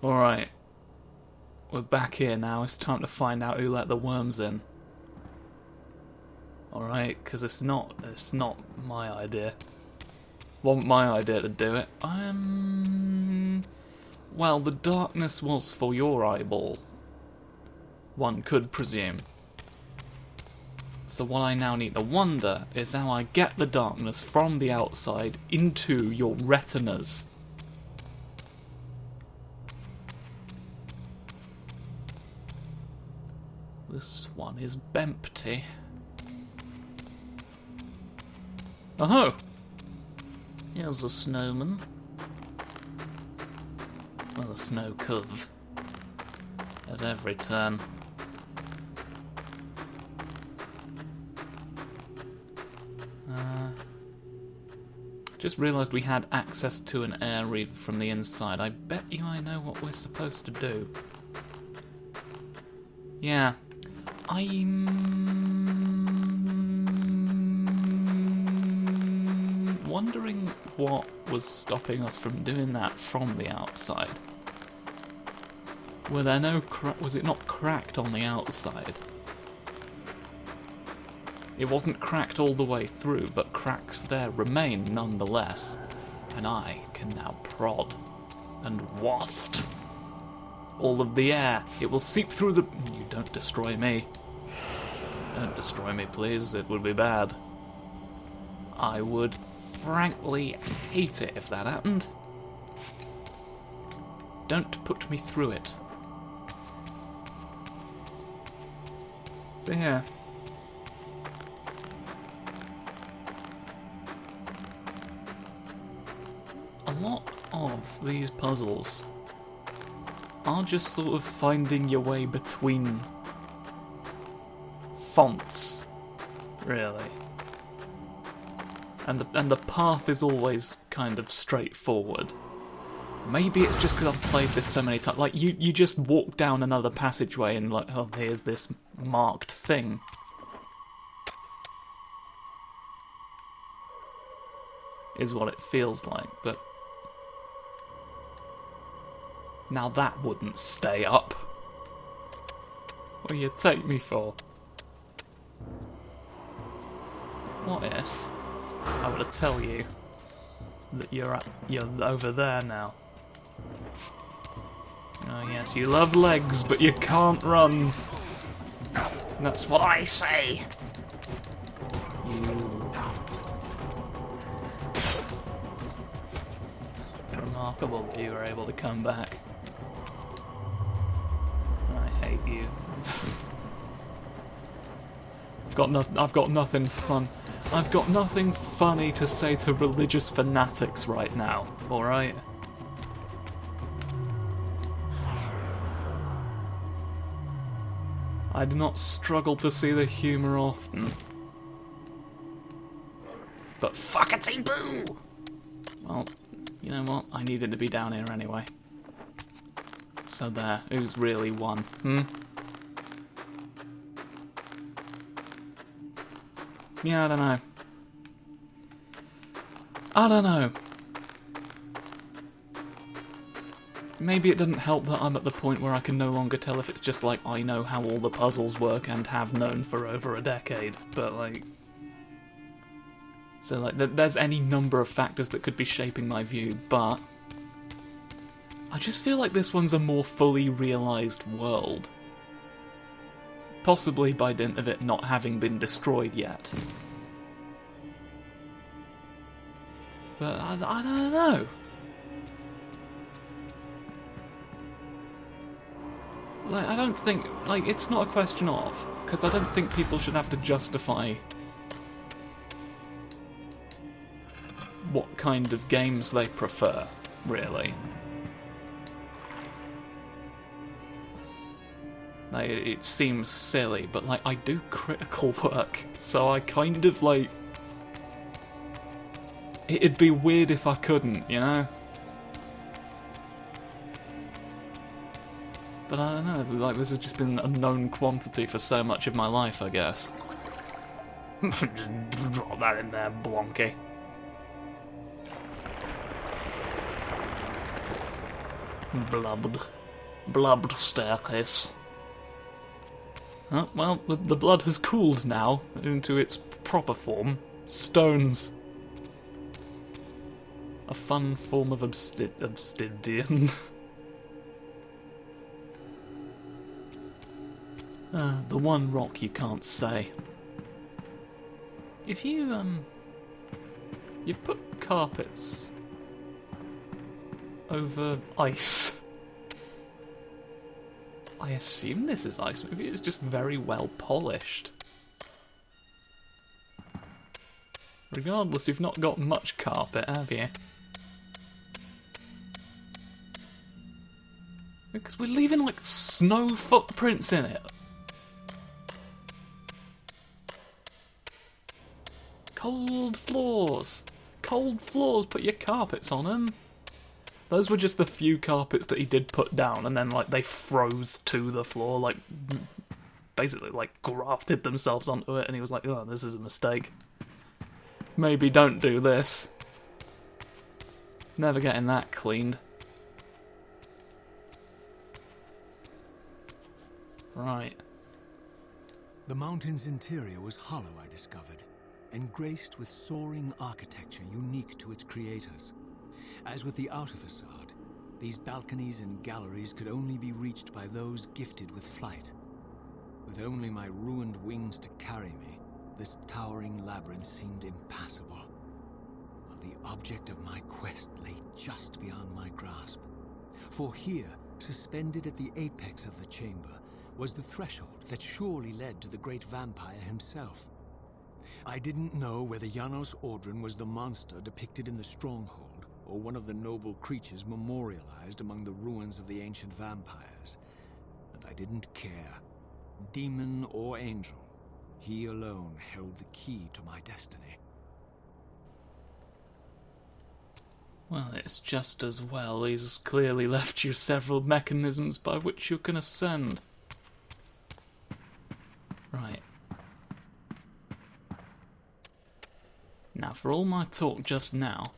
Alright. We're back here now. It's time to find out who let the worms in. Alright, because it's not my idea. Wasn't my idea to do it. Well, the darkness was for your eyeball. One could presume. So what I now need to wonder is how I get the darkness from the outside into your retinas. This one is empty. Oh! Here's a snowman. Well, a snow cove. At every turn. Just realised we had access to an air reaver from the inside. I bet you I know what we're supposed to do. Yeah. I'm wondering what was stopping us from doing that from the outside. Were there no was it not cracked on the outside? It wasn't cracked all the way through, but cracks there remain nonetheless. And I can now prod and waft all of the air. It will seep through the... You don't destroy me. Don't destroy me, please. It would be bad. I would frankly hate it if that happened. Don't put me through it. So yeah. A lot of these puzzles are just sort of finding your way between fonts, really. And the path is always kind of straightforward. Maybe it's just because I've played this so many times. Like, you just walk down another passageway and like, oh, here's this marked thing. Is what it feels like, but... Now that wouldn't stay up. What do you take me for? What if I were to tell you that you're over there now? Oh yes, you love legs, but you can't run. That's what I say. It's remarkable that you were able to come back. I hate you. I've got nothing fun. I've got nothing funny to say to religious fanatics right now. All right. I do not struggle to see the humour often. But fuckity boo! Well, you know what? I needed to be down here anyway. So there, who's really won? Yeah, I don't know. I don't know. Maybe it doesn't help that I'm at the point where I can no longer tell if it's just like I know how all the puzzles work and have known for over a decade, but like... So like, there's any number of factors that could be shaping my view, but... I just feel like this one's a more fully realised world. Possibly by dint of it not having been destroyed yet. But I don't know. Like, I don't think... Like, it's not a question of... Because I don't think people should have to justify what kind of games they prefer, really. Like, it seems silly, but like, I do critical work, so I kind of like... It'd be weird if I couldn't, you know? But I don't know, like, this has just been a known quantity for so much of my life, I guess. Just drop that in there, Blonky. Blubbed staircase. Well, the blood has cooled now into its proper form. Stones. A fun form of obsidian. The one rock you can't say. If you put carpets over ice, I assume this is ice. Maybe it's just very well polished. Regardless, you've not got much carpet, have you? Because we're leaving, like, snow footprints in it. Cold floors. Cold floors, put your carpets on them. Those were just the few carpets that he did put down, and then, like, they froze to the floor, like, basically, like, grafted themselves onto it, and he was like, oh, this is a mistake. Maybe don't do this. Never getting that cleaned. Right. The mountain's interior was hollow, I discovered, and graced with soaring architecture unique to its creators. As with the outer facade, these balconies and galleries could only be reached by those gifted with flight. With only my ruined wings to carry me, this towering labyrinth seemed impassable, while the object of my quest lay just beyond my grasp. For here, suspended at the apex of the chamber, was the threshold that surely led to the great vampire himself. I didn't know whether Janos Audron was the monster depicted in the stronghold, or one of the noble creatures memorialized among the ruins of the ancient vampires. And I didn't care. Demon or angel, he alone held the key to my destiny. Well, it's just as well. He's clearly left you several mechanisms by which you can ascend. Right. Now, for all my talk just now,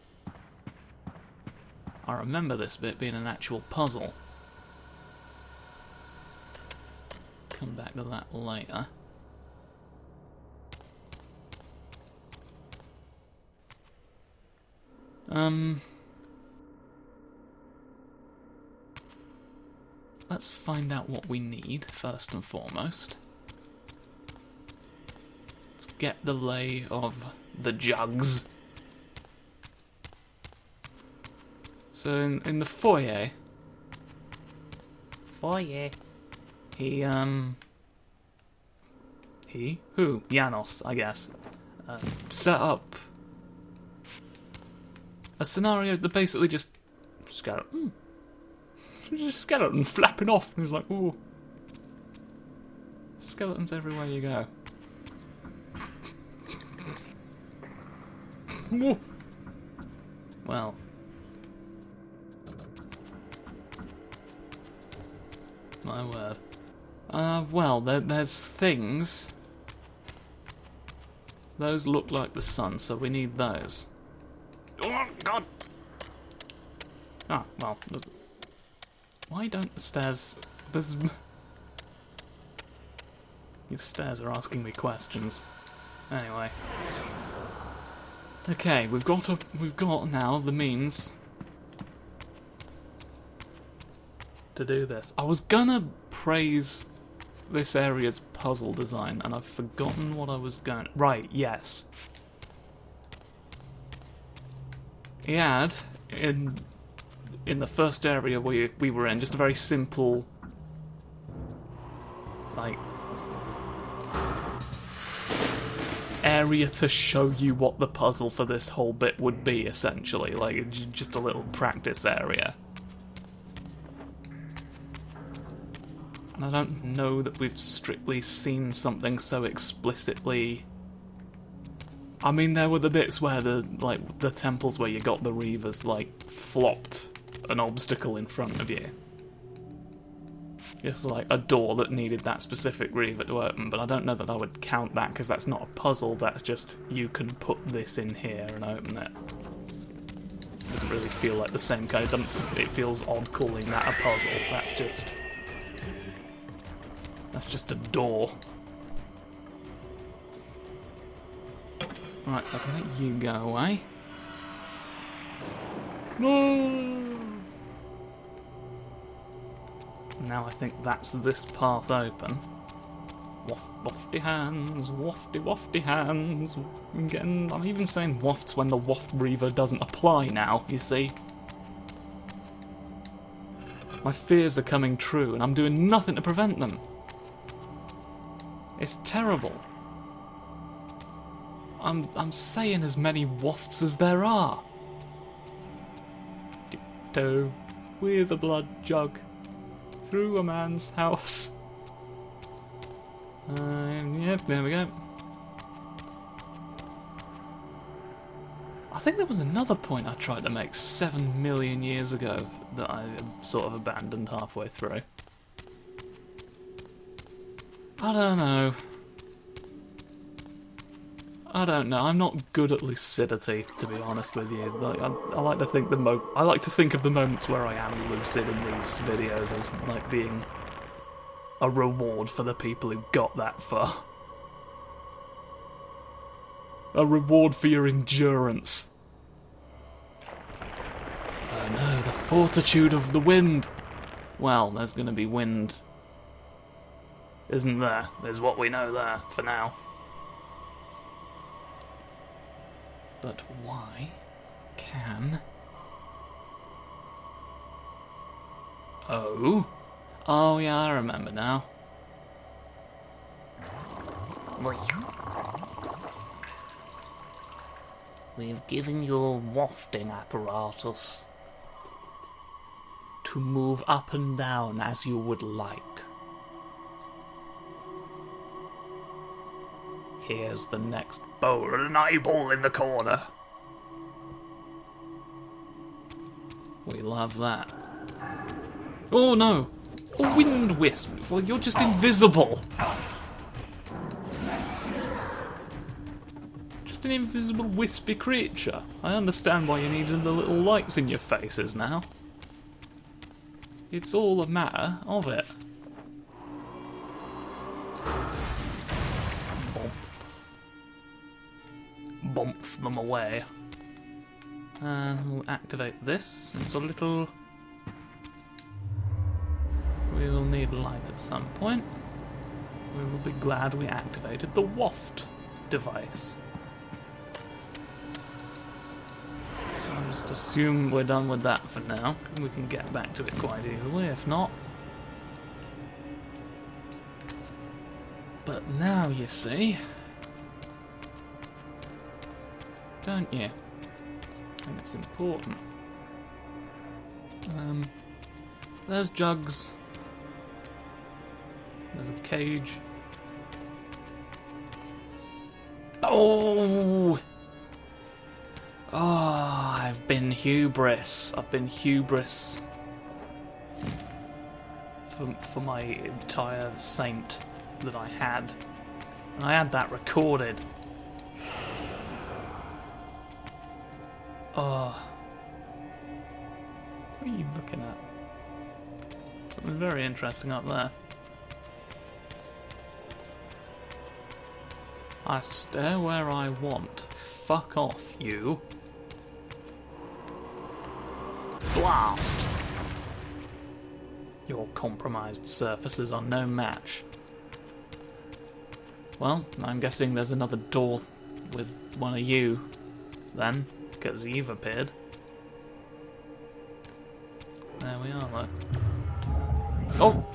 I remember this bit being an actual puzzle. Come back to that later. Let's find out what we need, first and foremost. Let's get the lay of the jugs. So in the foyer, Janos, I guess, set up a scenario that basically just skeleton flapping off, and he's like, ooh, skeletons everywhere you go. Well, my word. Well, there's things. Those look like the sun, so we need those. Oh, God! Ah, well. Why don't the stairs... Your stairs are asking me questions. Anyway. Okay, we've got now the means to do this. I was gonna praise this area's puzzle design, and I've forgotten what I was going... Right, yes. He had, in the first area we were in, just a very simple, like, area to show you what the puzzle for this whole bit would be, essentially. Like, just a little practice area. And I don't know that we've strictly seen something so explicitly... I mean, there were the bits where the temples where you got the Reavers, like, flopped an obstacle in front of you. Just like a door that needed that specific Reaver to open, but I don't know that I would count that, because that's not a puzzle, that's just, you can put this in here and open it. doesn't really feel like the same kind. It feels odd calling that a puzzle. That's just a door. Right, so I can let you go away. No. Now I think that's this path open. Wafty hands, wafty hands. I'm even saying wafts when the waft Reaver doesn't apply now, you see. My fears are coming true and I'm doing nothing to prevent them. It's terrible. I'm saying as many wafts as there are. Tiptoe with a blood jug through a man's house. Yep, there we go. I think there was another point I tried to make 7 million years ago that I sort of abandoned halfway through. I don't know. I'm not good at lucidity, to be honest with you. Like, I like to think I like to think of the moments where I am lucid in these videos as like being a reward for the people who got that far. A reward for your endurance. Oh no, the fortitude of the wind. Well, there's going to be wind, isn't there? There's what we know there for now. But why can... Oh yeah, I remember now. We've given you a wafting apparatus to move up and down as you would like. Here's the next bowl and an eyeball in the corner. We love that. Oh no! A wind wisp! Well, you're just invisible! Just an invisible wispy creature. I understand why you needed the little lights in your faces now. It's all a matter of it. Bomph them away. And we'll activate this. It's a little... We will need light at some point. We will be glad we activated the waft device. I'll just assume we're done with that for now. We can get back to it quite easily, if not. But now, you see... Don't you? And it's important. There's jugs. There's a cage. Oh! Oh, I've been hubris. For my entire saint that I had. And I had that recorded. Oh. What are you looking at? Something very interesting up there. I stare where I want. Fuck off, you. Blast! Your compromised surfaces are no match. Well, I'm guessing there's another door with one of you, then, because you've appeared. There we are, though. Oh!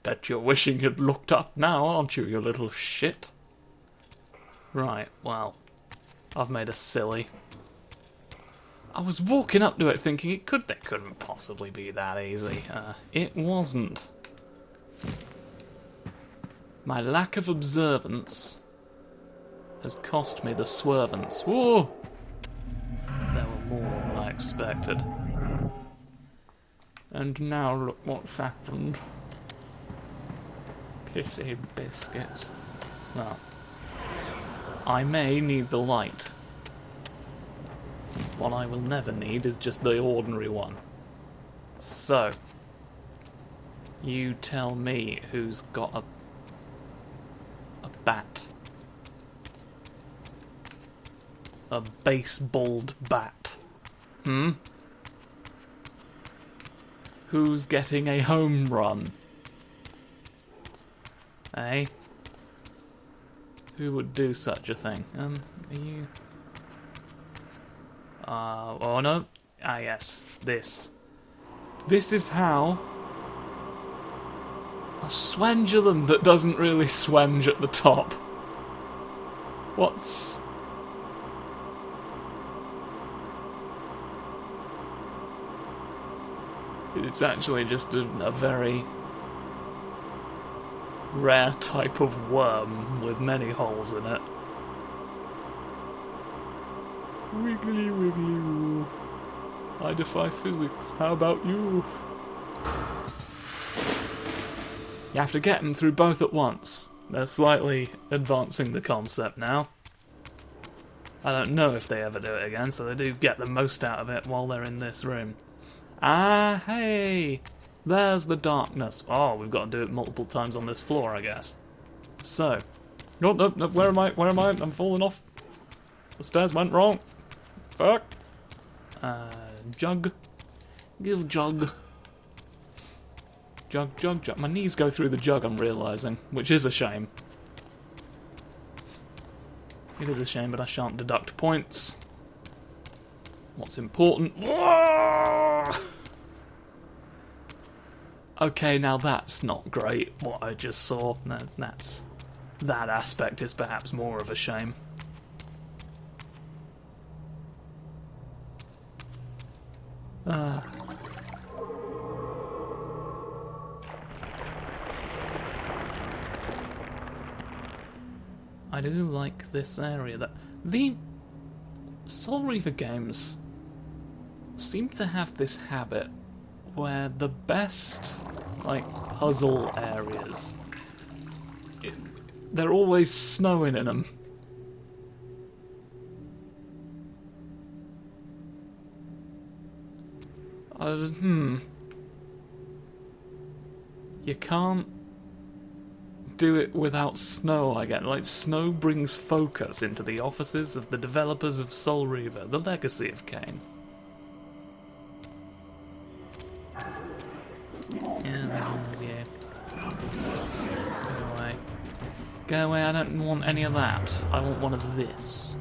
Bet you're wishing you'd looked up now, aren't you, you little shit? Right, well, I've made a silly. I was walking up to it thinking it couldn't possibly be that easy. It wasn't. My lack of observance has cost me the swervance. Whoa! There were more than I expected. And now look what's happened. Pissy biscuits. Well, I may need the light. What I will never need is just the ordinary one. So, you tell me who's got a bat. A baseballed bat. Who's getting a home run? Eh? Who would do such a thing? Are you... oh no. Ah yes, this. This is how... a swendulum that doesn't really swenge at the top. What's... It's actually just a very rare type of worm with many holes in it. Wiggly wiggly woo. I defy physics. How about you? You have to get them through both at once. They're slightly advancing the concept now. I don't know if they ever do it again, so they do get the most out of it while they're in this room. Ah, hey! There's the darkness. Oh, we've got to do it multiple times on this floor, I guess. So. No, no, no, where am I? Where am I? I'm falling off. The stairs went wrong. Fuck. Jug. Give jug. Jug, jug, jug. My knees go through the jug, I'm realising, which is a shame. It is a shame, but I shan't deduct points. What's important? Okay, now that's not great, what I just saw. That aspect is perhaps more of a shame. I do like this area. That the Soul Reaver games seem to have this habit where the best, like, puzzle areas, they're always snowing in them. You can't do it without snow, I guess. Like, snow brings focus into the offices of the developers of Soul Reaver, the legacy of Cain. Yeah. Go away. Go away, I don't want any of that. I want one of this.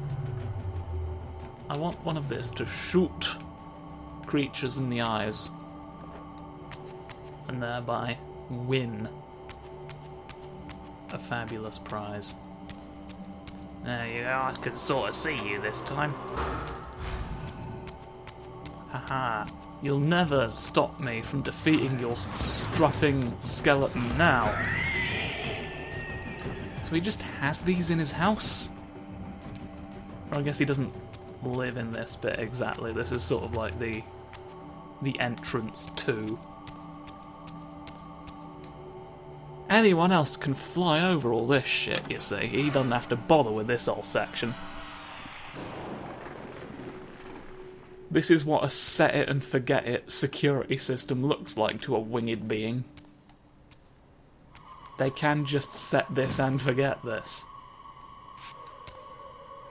I want one of this to shoot creatures in the eyes. And thereby win a fabulous prize. There you go, I can sort of see you this time. Haha. You'll never stop me from defeating your strutting skeleton now. So he just has these in his house? Or I guess he doesn't live in this bit exactly. This is sort of like the entrance to. Anyone else can fly over all this shit, you see. He doesn't have to bother with this whole section. This is what a set it and forget it security system looks like to a winged being. They can just set this and forget this.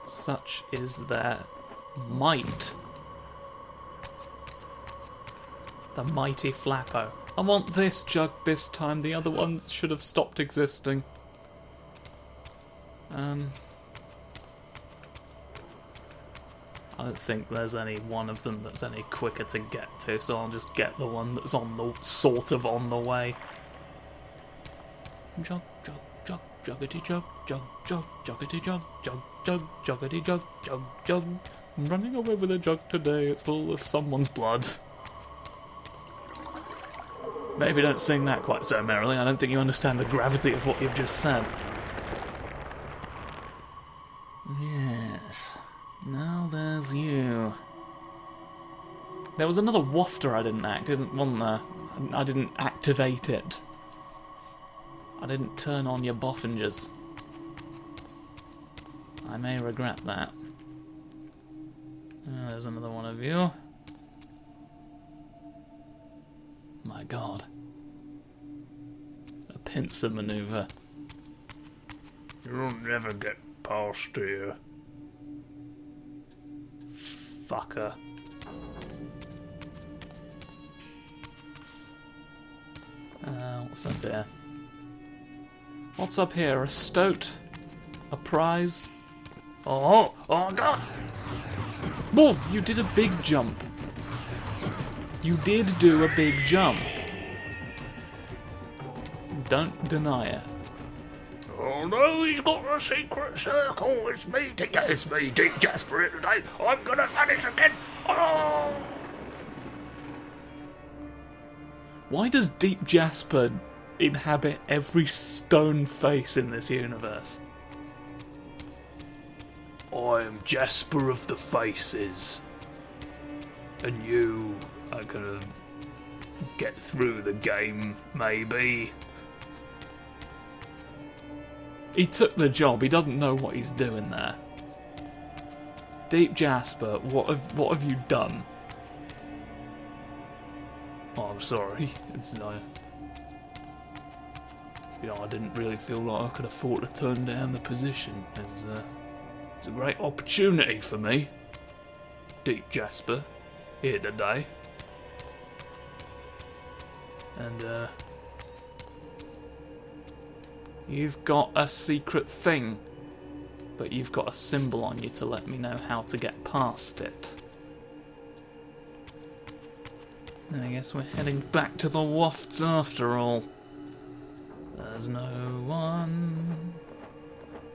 Such is their might. The mighty Flappo. I want this jug this time, the other ones should have stopped existing. I don't think there's any one of them that's any quicker to get to, so I'll just get the one that's on the sort of on the way. Jug, jug, jug, juggity jug, jug, jug, juggity jug, jug, jug, juggity jug, jug, jug. I'm running away with a jug today, it's full of someone's blood. Maybe don't sing that quite so merrily, I don't think you understand the gravity of what you've just said. Yes. Now there's you. There was another wafter I didn't wasn't there? I didn't activate it. I didn't turn on your boffingers. I may regret that. There's another one of you. My god. A pincer maneuver. You'll never get past here. Fucker. What's up here? What's up here? A stoat? A prize? Oh god! Whoa! You did a big jump. You did do a big jump. Don't deny it. Oh no, he's got a secret circle. It's me, Deep Jasper here today. I'm gonna vanish again. Oh! Why does Deep Jasper inhabit every stone face in this universe? I'm Jasper of the Faces. And you are gonna get through the game, maybe. He took the job, he doesn't know what he's doing there. Deep Jasper, what have you done? Oh, I'm sorry. It's I didn't really feel like I could afford to turn down the position. It was a great opportunity for me. Deep Jasper, here today. And You've got a secret thing, but you've got a symbol on you to let me know how to get past it. I guess we're heading back to the wafts after all. There's no one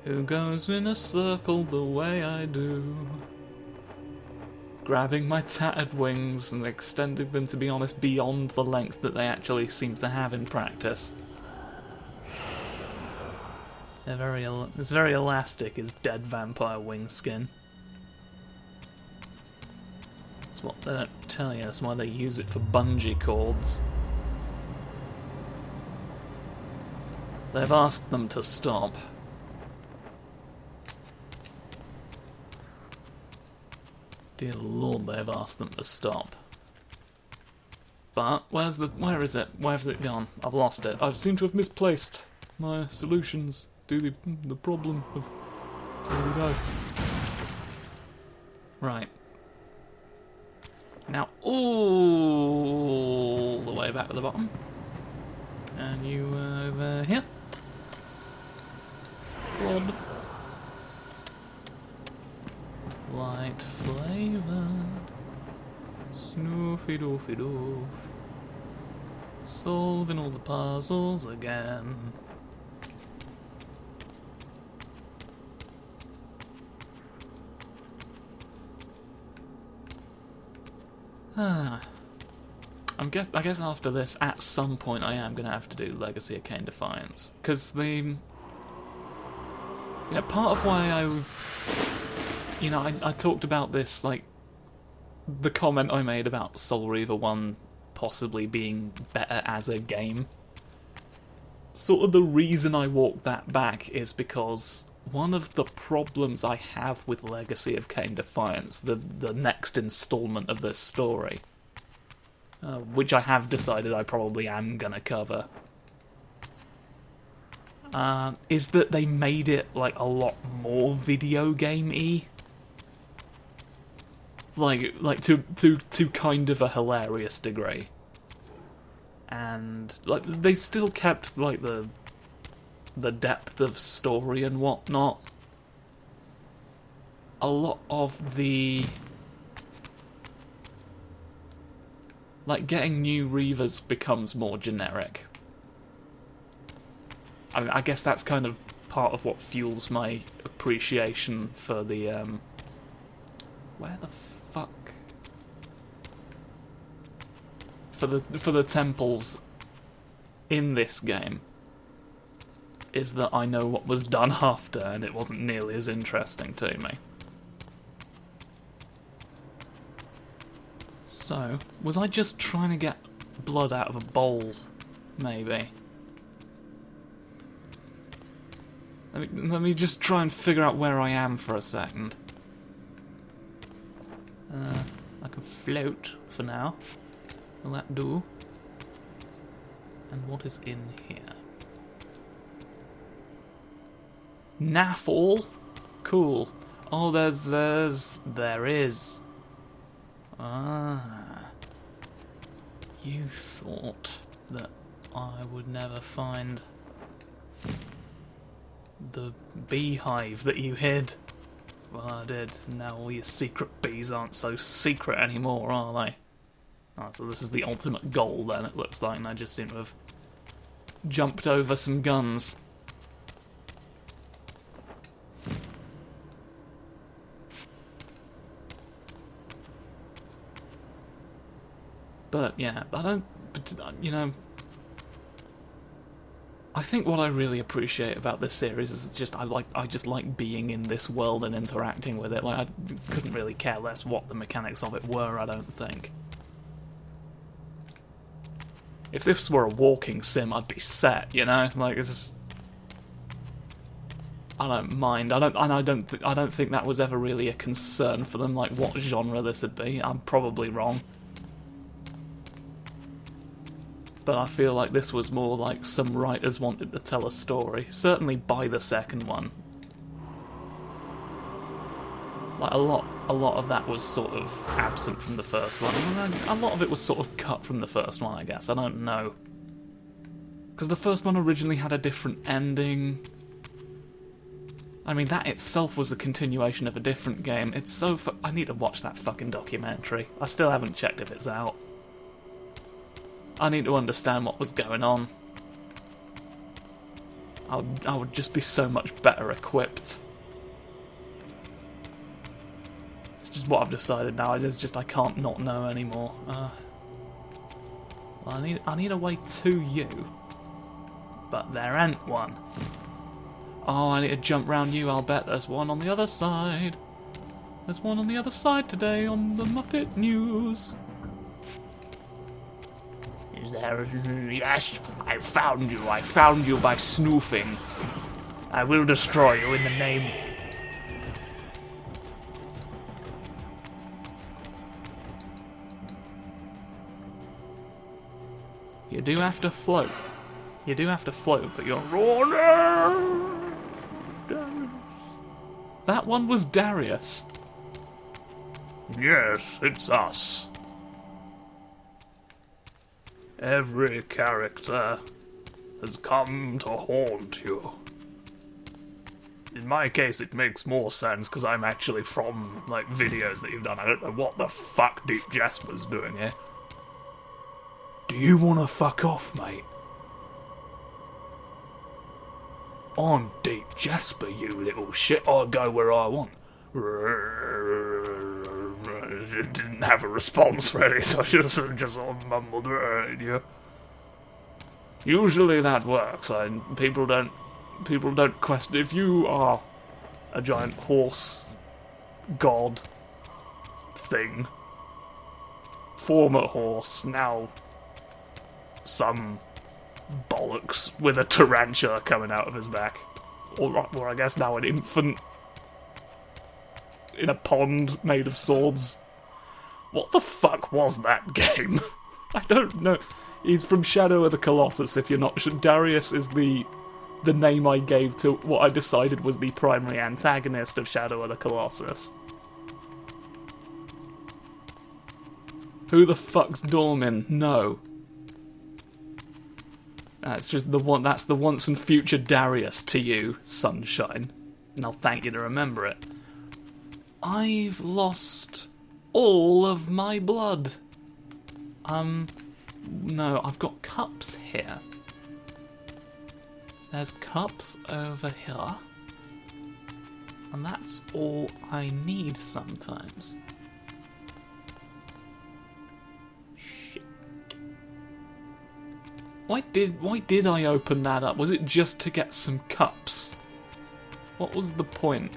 who goes in a circle the way I do. Grabbing my tattered wings and extending them, to be honest, beyond the length that they actually seem to have in practice. It's very elastic, his dead vampire wing skin. That's what they don't tell you, that's why they use it for bungee cords. They've asked them to stop. Dear Lord, they've asked them to stop. But, where is it? Where has it gone? I've lost it. I seem to have misplaced my solutions to the problem of... There we go. Right. Now, all the way back to the bottom. And you over here. Rod. Light flavoured. Snoofy doofy doof. Solving all the puzzles again. I guess after this, at some point, I am going to have to do Legacy of Kain Defiance. Because part of why I talked about this, like, the comment I made about Soul Reaver 1 possibly being better as a game. Sort of the reason I walked that back is because one of the problems I have with Legacy of Kain Defiance, the next installment of this story, which I have decided I probably am going to cover, is that they made it like a lot more video game-y. Like to kind of a hilarious degree. And like they still kept like the depth of story and whatnot. A lot of the... like, getting new Reavers becomes more generic. I mean, I guess that's kind of part of what fuels my appreciation for the, where the fuck? For the temples in this game, is that I know what was done after, and it wasn't nearly as interesting to me. So, was I just trying to get blood out of a bowl? Maybe. Let me just try and figure out where I am for a second. I can float for now. Will that do? And what is in here? Naffle? Cool. Oh, there is. Ah. You thought that I would never find the beehive that you hid. Well, I did. Now all your secret bees aren't so secret anymore, are they? Oh, so this is the ultimate goal then, it looks like, and I just seem to have jumped over some guns. But yeah, I think what I really appreciate about this series is just I just like being in this world and interacting with it. Like, I couldn't really care less what the mechanics of it were, I don't think. If this were a walking sim, I'd be set, you know? Like, it's I don't mind. I don't think that was ever really a concern for them, like what genre this would be. I'm probably wrong. But I feel like this was more like some writers wanted to tell a story. Certainly by the second one. Like a lot of that was sort of absent from the first one. A lot of it was sort of cut from the first one, I guess. I don't know. Because the first one originally had a different ending. I mean, that itself was a continuation of a different game. It's so I need to watch that fucking documentary. I still haven't checked if it's out. I need to understand what was going on. I would just be so much better equipped. It's just what I've decided now. It's just I can't not know anymore. Well, I need a way to you, but there ain't one. Oh, I need to jump round you. I'll bet there's one on the other side. There's one on the other side today on the Muppet News. Is there? Yes, I found you. I found you by snooping. I will destroy you in the name. You do have to float. You do have to float, but you're... That one was Darius. Yes, it's us. Every character has come to haunt you. In my case, it makes more sense because I'm actually from, like, videos that you've done. I don't know what the fuck Deep Jasper's doing here. Do you want to fuck off, mate? I'm Deep Jasper, you little shit. I go where I want. Didn't have a response ready, so I just sort of mumbled at you. Usually that works. People don't question if you are a giant horse god thing, former horse, now some bollocks with a tarantula coming out of his back, or I guess now an infant in a pond made of swords. What the fuck was that game? I don't know. He's from Shadow of the Colossus, if you're not sure. Darius is the name I gave to what I decided was the primary antagonist of Shadow of the Colossus. Who the fuck's Dormin? No. That's just the one. That's the once and future Darius to you, sunshine. And I'll thank you to remember it. I've lost all of my blood. No, I've got cups here. There's cups over here. And that's all I need sometimes. Shit. Why did I open that up? Was it just to get some cups? What was the point?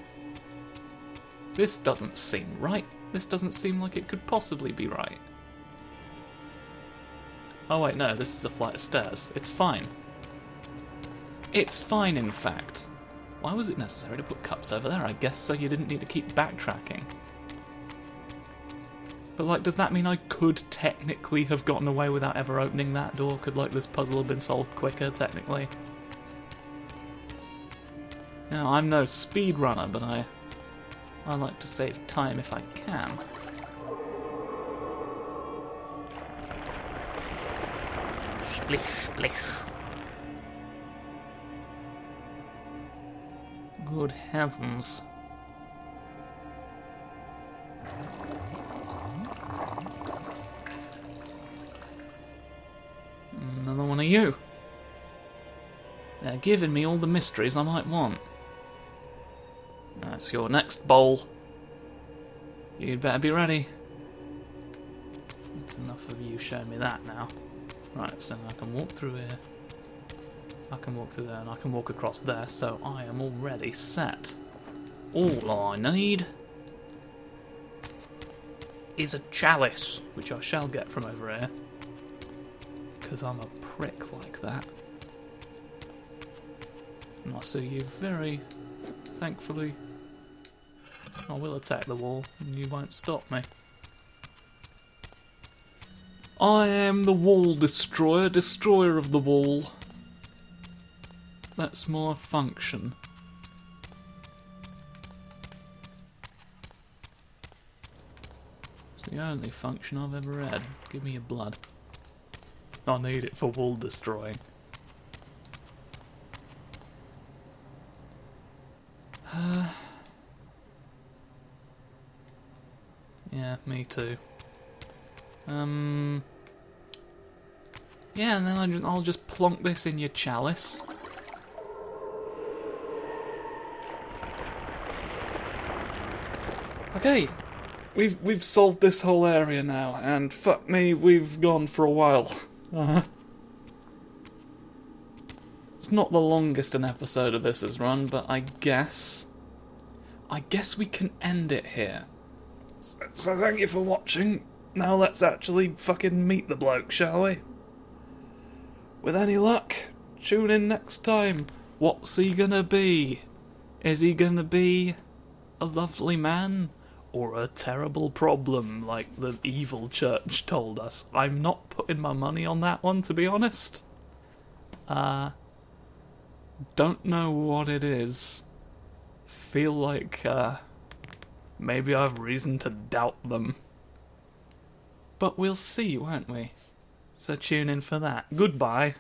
This doesn't seem right. This doesn't seem like it could possibly be right. Oh wait, no, this is a flight of stairs. It's fine. It's fine, in fact. Why was it necessary to put cups over there? I guess so you didn't need to keep backtracking. But, like, does that mean I could technically have gotten away without ever opening that door? Could, like, this puzzle have been solved quicker, technically? Now, I'm no speedrunner, but I like to save time if I can. Splish, splish. Good heavens. Another one of you. They're giving me all the mysteries I might want. That's your next bowl. You'd better be ready. That's enough of you showing me that now. Right, so I can walk through here. I can walk through there, and I can walk across there, so I am already set. All I need is a chalice, which I shall get from over here. Because I'm a prick like that. And I see you very thankfully. I will attack the wall, and you won't stop me. I am the wall destroyer, destroyer of the wall. That's my function. It's the only function I've ever had. Give me your blood. I need it for wall destroying. Yeah, me too. Yeah, and then I'll just plonk this in your chalice. Okay, we've solved this whole area now, and fuck me, we've gone for a while. It's not the longest an episode of this has run, but I guess we can end it here. So thank you for watching. Now let's actually fucking meet the bloke, shall we? With any luck, tune in next time. What's he gonna be? Is he gonna be a lovely man? Or a terrible problem, like the evil church told us? I'm not putting my money on that one, to be honest. Don't know what it is. Feel like, maybe I have reason to doubt them. But we'll see, won't we? So tune in for that. Goodbye.